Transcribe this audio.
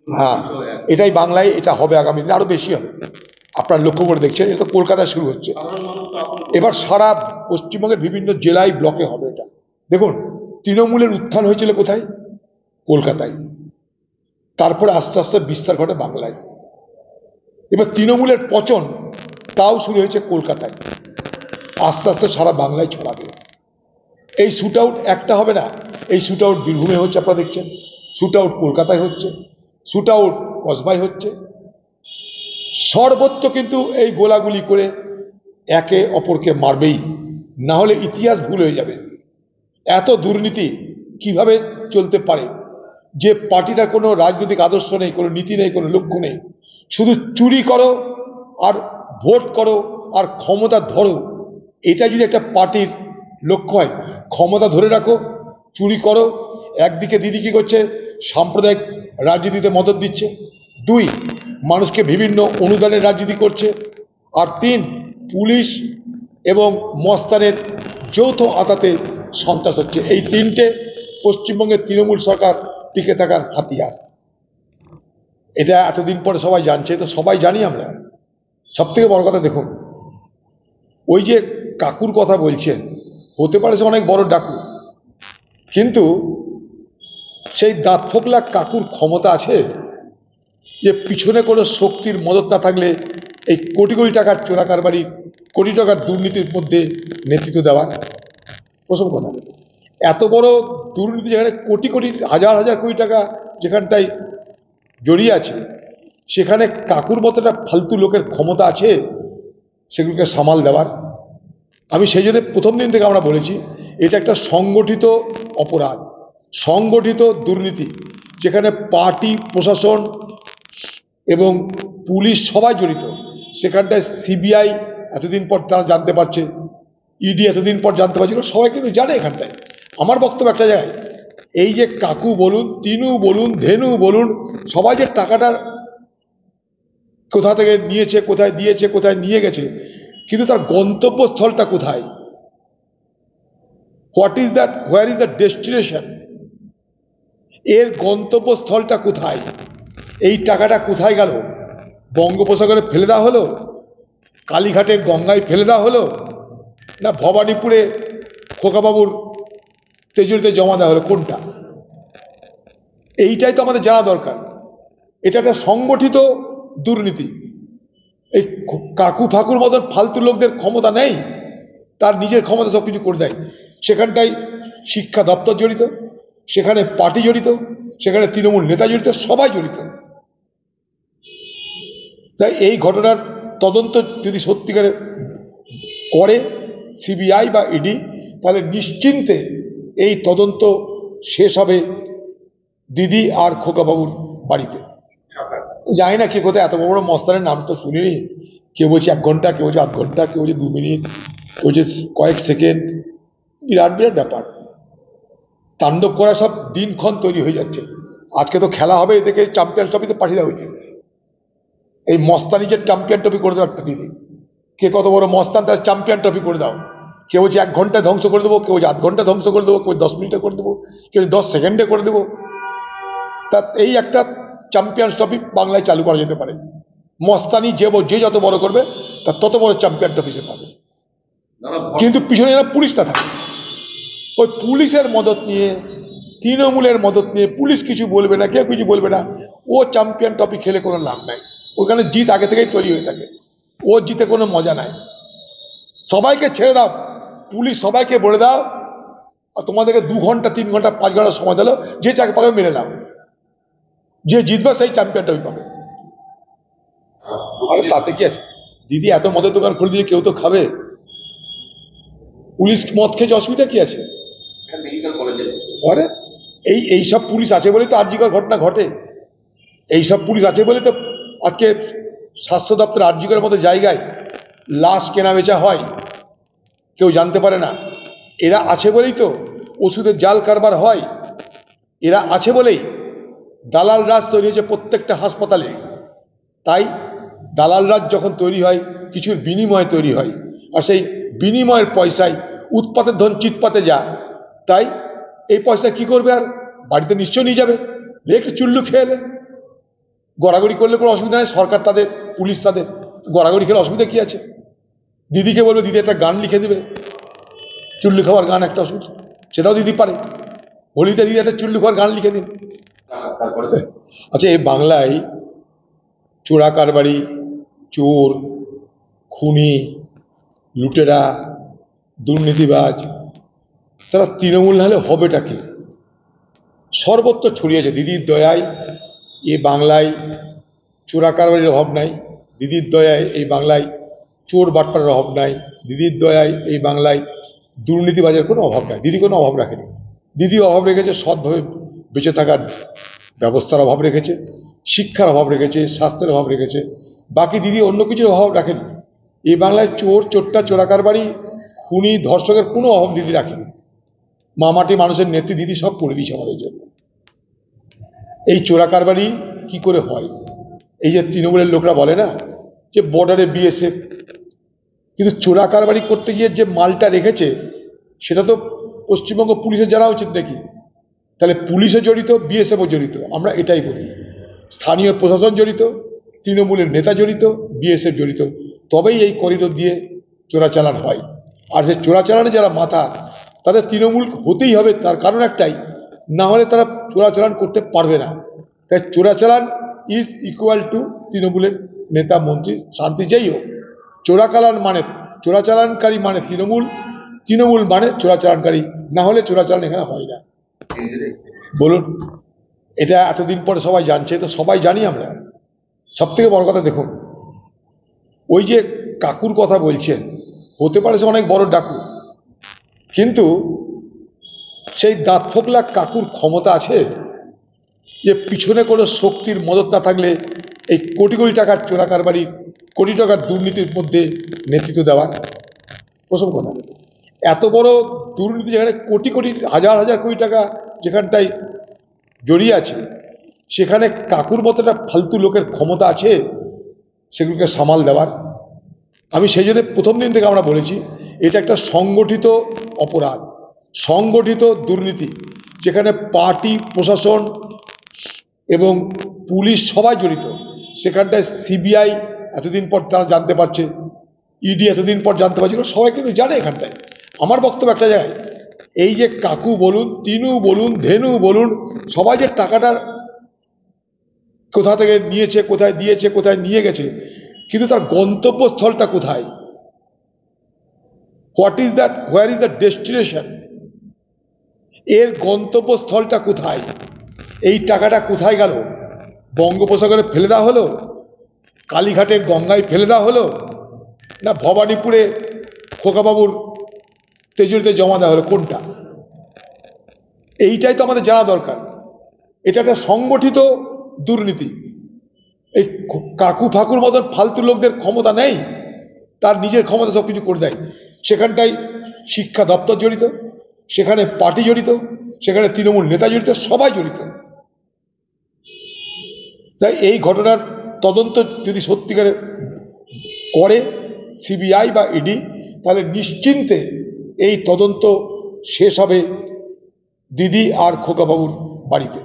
হ্যাঁ, এটাই বাংলায় এটা হবে, আগামী দিনে আরো বেশি হবে। আপনারা লক্ষ্য করে দেখছেন, এটা তো কলকাতায় শুরু হচ্ছে, এবার সারা পশ্চিমবঙ্গের বিভিন্ন জেলায় ব্লকে হবে এটা। দেখুন, তৃণমূলের উত্থান হয়েছিল কোথায়? কলকাতায়। তারপরে আস্তে আস্তে বিস্তার ঘটে বাংলায়। এবার তৃণমূলের পচন তাও শুরু হয়েছে কলকাতায়, আস্তে আস্তে সারা বাংলায় ছড়াবে। এই শুট আউট একটা হবে না, এই শুট আউট বীরভূমে হচ্ছে, আপনারা দেখছেন, শুট আউট কলকাতায় হচ্ছে, শুট আউট কসবায় হচ্ছে, সর্বত্র কিন্তু এই গোলাগুলি করে একে অপরকে মারবেই, না হলে ইতিহাস ভুল হয়ে যাবে। এত দুর্নীতি কিভাবে চলতে পারে? যে পার্টিটার কোনো রাজনৈতিক আদর্শ নেই, কোনো নীতি নেই, কোনো লক্ষ্য নেই, শুধু চুরি করো আর ভোট করো আর ক্ষমতা ধরো, এটা যদি একটা পার্টির লক্ষ্য হয়, ক্ষমতা ধরে রাখো, চুরি করো। একদিকে দিদি কি করছে? সাম্প্রদায়িক রাজনীতিতে মদত দিচ্ছে। দুই, মানুষকে বিভিন্ন অনুদানের রাজনীতি করছে। আর তিন, পুলিশ এবং মস্তানের যৌথ আতাতে সন্ত্রাস হচ্ছে। এই তিনটে পশ্চিমবঙ্গের তৃণমূল সরকার টিকে থাকার হাতিয়ার। এটা এতদিন পরে সবাই জানছে, তো সবাই জানি আমরা। সব থেকে বড় কথা দেখুন, ওই যে কাকুর কথা বলছেন, হতে পারে সে অনেক বড় ডাকু, কিন্তু সেই দাঁত ফোকলা কাকুর ক্ষমতা আছে যে পিছনে কোনো শক্তির মদত না থাকলে এই কোটি কোটি টাকার চোরাকারবারির, কোটি টাকার দুর্নীতির মধ্যে নেতৃত্ব দেওয়ার? প্রথম কথা, এত বড় দুর্নীতি যেখানে কোটি কোটি হাজার হাজার কোটি টাকা যেখানটায় জড়িয়ে আছে, সেখানে কাকুর মতো একটা ফালতু লোকের ক্ষমতা আছে সেগুলোকে সামাল দেওয়ার? আমি সেই জন্য প্রথম দিন থেকে আমরা বলেছি, এটা একটা সংগঠিত অপরাধ, সংগঠিত দুর্নীতি, যেখানে পার্টি, প্রশাসন এবং পুলিশ সবাই জড়িত। সেখানটায় সিবিআই এতদিন পর তারা জানতে পারছে, ইডি এতদিন পর জানতে পারছিল, সবাই কিন্তু জানে এখানটায়। আমার বক্তব্য একটা জায়গায়, এই যে কাকু বলুন, তিনু বলুন, ধেনু বলুন, সবাই যে টাকাটা কোথা থেকে নিয়েছে, কোথায় দিয়েছে, কোথায় নিয়ে গেছে, কিন্তু তার গন্তব্যস্থলটা কোথায়? What is that, where is the destination? এর গন্তব্যস্থলটা কোথায়? এই টাকাটা কোথায় গেল? বঙ্গোপসাগরে ফেলে দেওয়া হলো, কালীঘাটের গঙ্গায় ফেলে দেওয়া হলো, না ভবানীপুরে খোকাবাবুর তেজুরিতে জমা দেওয়া হলো? কোনটা? এইটাই তো আমাদের জানা দরকার। এটা একটা সংগঠিত দুর্নীতি। এই কাকু ফাকুর মতন ফালতু লোকদের ক্ষমতা নেই, তার নিজের ক্ষমতা সব কিছু করে দেয়। সেখানটায় শিক্ষা দপ্তর জড়িত, সেখানে পার্টি জড়িত, সেখানে তৃণমূল নেতা জড়িত, সবাই জড়িত। তাই এই ঘটনার তদন্ত যদি সত্যিকারের করে সিবিআই বা ইডি, তাহলে নিশ্চিন্তে এই তদন্ত শেষ হবে দিদি আর খোকাবাবুর বাড়িতে। জানি না কে কোথায় এত বড় মস্তানের নাম তো শুনিনি। কেউ বলছে 1 ঘন্টা, কেউ বলছে 8 ঘন্টা, কেউ বলছে 2 মিনিট, কেউ বলছে কয়েক সেকেন্ড। বিরাট বিরাট ব্যাপার, তাণ্ডব করা সব দিনক্ষণ তৈরি হয়ে যাচ্ছে। আজকে তো খেলা হবে, এদেরকে চ্যাম্পিয়ন্স ট্রফিতে পাঠিয়ে দেওয়া হয়েছে। এই মস্তানি যে চ্যাম্পিয়ন ট্রফি করে দাও একটা দিদি, কে কত বড় মস্তান, তার চ্যাম্পিয়ন ট্রফি করে দাও। কেউ বলছে 1 ঘন্টায় ধ্বংস করে দেবো, কেউ বলছে 8 ঘন্টা ধ্বংস করে দেবো, কেউ 10 মিনিটে করে দেবো, কেউ 10 সেকেন্ডে করে দেবো। তা এই একটা চ্যাম্পিয়ন্স ট্রফি বাংলায় চালু করা যেতে পারে। মস্তানি যে যত বড় করবে, তার তত বড় চ্যাম্পিয়ন ট্রফি সে পাবে। কিন্তু পিছনে যেন পুলিশ না থাকে। ওই পুলিশের মদত নিয়ে, তৃণমূলের মদত নিয়ে, পুলিশ কিছু বলবে না, কেউ কিছু বলবে না, ও চ্যাম্পিয়ন ট্রফি খেলে কোনো লাভ নাই। ওখানে জিত আগে থেকেই তৈরি হয়ে থাকে, ও জিতে কোনো মজা নাই। সবাইকে ছেড়ে দাও, পুলিশ সবাইকে বলে দাও, আর তোমাদেরকে 2 ঘন্টা, 3 ঘন্টা, 5 ঘন্টা সময় দিল, যে চাকরি পাবে মেরে নাও, যে জিতবে সেই চ্যাম্পিয়ন ট্রফি পাবে। আরে তাতে কি আছে? দিদি এত মদের দোকান খুলে দিয়ে কেউ তো খাবে। পুলিশ মদ খেয়েছে, অসুবিধা কি আছে? আরে এইসব পুলিশ আছে বলেই তো আরজিকর ঘটনা ঘটে। এইসব পুলিশ আছে বলে তো আজকে স্বাস্থ্য দপ্তর আরজিকরের মতো জায়গায় লাশ কেনা বেচা হয়, কেউ জানতে পারে না। এরা আছে বলেই তো ওষুধের জাল কারবার হয়। এরা আছে বলেই দালাল রাজ তৈরি হয়েছে প্রত্যেকটা হাসপাতালে। তাই দালাল রাজ যখন তৈরি হয়, কিছুর বিনিময়ে তৈরি হয়, আর সেই বিনিময়ের পয়সায় উৎপাতের ধন চিৎপাতে যায়। তাই এই পয়সা কি করবে? আর বাড়িতে নিশ্চয় নিয়ে যাবে, একটু চুল্লু খেয়ে এলে। গড়াগড়ি করলে কোনো অসুবিধা নেই, সরকার তাদের, পুলিশ তাদের, গড়াগড়ি খেলে অসুবিধা কি আছে? দিদিকে বলবে, দিদি একটা গান লিখে দেবে, চুল্লু খাওয়ার গান একটা অসুবিধা, সেটাও দিদি পারে। হোলিতে দিদি একটা চুল্লু খাওয়ার গান লিখে দিন। আচ্ছা, এই বাংলায় চোরা কারবারি, চোর, খুনি, লুটেরা, দুর্নীতিবাজ, তারা তৃণমূল হলে হবেটা কি? সর্বত্র ছড়িয়েছে। দিদির দয়ায় এ বাংলায় চোরা কারবারির অভাব নাই, দিদির দয়ায় এই বাংলায় চোর বাটপারের অভাব নাই, দিদির দয়ায় এই বাংলায় দুর্নীতিবাজের কোনো অভাব নাই। দিদি কোনো অভাব রাখেনি। দিদি অভাব রেখেছে সৎভাবে বেঁচে থাকার ব্যবস্থার অভাব রেখেছে, শিক্ষার অভাব রেখেছে, স্বাস্থ্যের অভাব রেখেছে। বাকি দিদি অন্য কিছুর অভাব রাখেনি। এই বাংলায় চোর, চোরটা, চোরা কারবারি, খুনি, ধর্ষকের কোনো অভাব দিদি রাখেনি। মামাটি মানুষের নেত্রী দিদি সব করে দিয়েছে আমাদের জন্য। এই চোরা কারবারি কি করে হয়? এই যে তৃণমূলের লোকরা বলে না যে বর্ডারে বিএসএফ, কিন্তু চোরা কারবারি করতে গিয়ে যে মালটা রেখেছে সেটা তো পশ্চিমবঙ্গ পুলিশের জানা উচিত নাকি? তাহলে পুলিশও জড়িত, বিএসএফও জড়িত। আমরা এটাই বলি, স্থানীয় প্রশাসন জড়িত, তৃণমূলের নেতা জড়িত, বিএসএফ জড়িত, তবেই এই করিডোর দিয়ে চোরাচালান হয়। আর সে চোরাচালানে যারা মাথা, তাদের তৃণমূল হতেই হবে। তার কারণ একটাই, না হলে তারা চোরাচালান করতে পারবে না। তাই চোরাচালান ইজ ইকুয়াল টু তৃণমূলের নেতা, মন্ত্রী, শান্তি যাই হোক। চোরাচালানকারী মানে তৃণমূল, তৃণমূল মানে চোরাচালানকারী, না হলে চোরাচালান এখানে হয় না। বলুন, এটা এতদিন পরে সবাই জানছে, তো সবাই জানি আমরা। সব থেকে বড় কথা দেখুন, ওই যে কাকুর কথা বলছেন, হতে পারে সে অনেক বড় ডাকু, কিন্তু সেই দাঁত ফোকলা কাকুর ক্ষমতা আছে যে পিছনে কোনো শক্তির মদত না থাকলে এই কোটি কোটি টাকার চোরা কারবারি, কোটি টাকার দুর্নীতির মধ্যে নেতৃত্ব দেওয়ার? প্রথম কথা, এত বড় দুর্নীতি যেখানে কোটি কোটি, হাজার হাজার কোটি টাকা যেখানটায় জড়িয়ে আছে, সেখানে কাকুর মতো একটা ফালতু লোকের ক্ষমতা আছে সেগুলোকে সামাল দেওয়ার? আমি সেই জন্য প্রথম দিন থেকে আমরা বলেছি, এটা একটা সংগঠিত অপরাধ, সংগঠিত দুর্নীতি, যেখানে পার্টি, প্রশাসন এবং পুলিশ সবাই জড়িত। সেখানটায় সিবিআই এতদিন পর তারা জানতে পারছে, ইডি এতদিন পর জানতে পারছিল, সবাই কিন্তু জানে এখানটায়। আমার বক্তব্য একটা জায়গায়, এই যে কাকু বলুন, তিনু বলুন, ধেনু বলুন, সবাই যে টাকাটার কোথা থেকে নিয়েছে, কোথায় দিয়েছে, কোথায় নিয়ে গেছে, কিন্তু তার গন্তব্যস্থলটা কোথায়? What is that, where is the destination? এর গন্তব্যস্থলটা কোথায়? এই টাকাটা কোথায় গেল? বঙ্গোপসাগরে ফেলে দেওয়া হলো, কালীঘাটের গঙ্গায় ফেলে দেওয়া হলো, না ভবানীপুরে খোকাবাবুর তেজুরিতে জমা দেওয়া হলো? কোনটা? এইটাই তো আমাদের জানা দরকার। এটা একটা সংগঠিত দুর্নীতি। এই কাকু ফাকুর মতন ফালতু লোকদের ক্ষমতা নেই, তার নিজের ক্ষমতা সব কিছু করে দেয়। সেখানটায় শিক্ষা দপ্তর জড়িত, সেখানে পার্টি জড়িত, সেখানে তৃণমূল নেতা জড়িত, সবাই জড়িত। তাই এই ঘটনার তদন্ত যদি সত্যিকারে করে সিবিআই বা ইডি, তাহলে নিশ্চিন্তে এই তদন্ত শেষ হবে দিদি আর খোকাবাবুর বাড়িতে।